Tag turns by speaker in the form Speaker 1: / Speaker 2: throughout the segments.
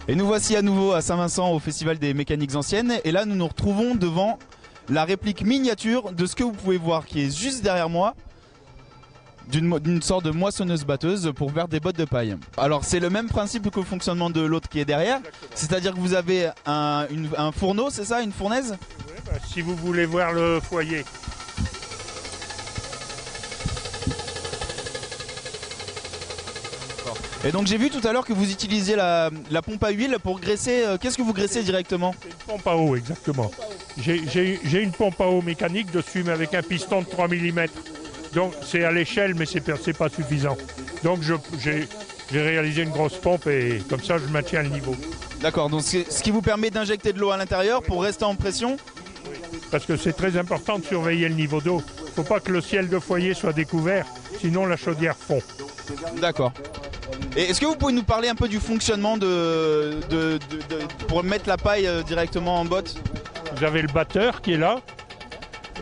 Speaker 1: Et nous voici à nouveau à Saint-Vincent au Festival des mécaniques anciennes. Et là nous nous retrouvons devant la réplique miniature de ce que vous pouvez voir qui est juste derrière moi, d'une sorte de moissonneuse-batteuse pour faire des bottes de paille. Alors c'est le même principe que le fonctionnement de l'autre qui est derrière, c'est-à-dire que vous avez un fourneau, c'est ça, une fournaise?
Speaker 2: Oui, bah, si vous voulez voir le foyer.
Speaker 1: Et donc j'ai vu tout à l'heure que vous utilisiez la pompe à huile pour graisser. Qu'est-ce que vous graissez directement?
Speaker 2: C'est une pompe à eau, exactement. J'ai une pompe à eau mécanique dessus, mais avec un piston de 3 mm. Donc c'est à l'échelle, mais c'est pas suffisant. Donc j'ai réalisé une grosse pompe et comme ça je maintiens le niveau.
Speaker 1: D'accord, donc ce qui vous permet d'injecter de l'eau à l'intérieur pour rester en pression?
Speaker 2: Oui, parce que c'est très important de surveiller le niveau d'eau. Il ne faut pas que le ciel de foyer soit découvert, sinon la chaudière fond.
Speaker 1: D'accord. Et est-ce que vous pouvez nous parler un peu du fonctionnement pour mettre la paille directement en botte?
Speaker 2: Vous avez le batteur qui est là.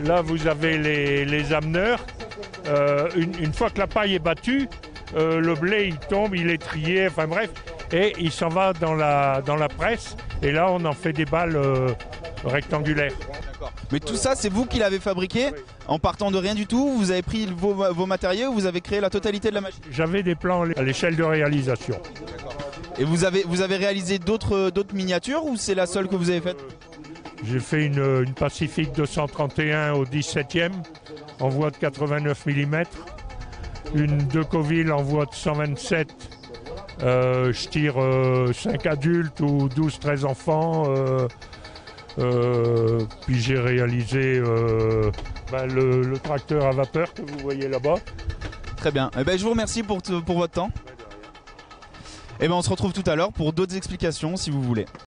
Speaker 2: Là vous avez les ameneurs. Une fois que la paille est battue, le blé il tombe, il est trié, enfin bref, et il s'en va dans la presse, et là on en fait des balles rectangulaires.
Speaker 1: D'accord. Mais tout ça c'est vous qui l'avez fabriqué? Oui. En partant de rien du tout, vous avez pris vos matériaux, vous avez créé la totalité de la machine?
Speaker 2: J'avais des plans à l'échelle de réalisation.
Speaker 1: Et vous avez réalisé d'autres miniatures ou c'est la seule que vous avez faite?
Speaker 2: J'ai fait une Pacific 231 au 17e en voie de 89 mm, une Decauville en voie de 127. Je tire 5 adultes ou 12-13 enfants. Puis j'ai réalisé le tracteur à vapeur que vous voyez là-bas.
Speaker 1: Très bien. Eh ben, je vous remercie pour votre temps. Et ben, on se retrouve tout à l'heure pour d'autres explications si vous voulez.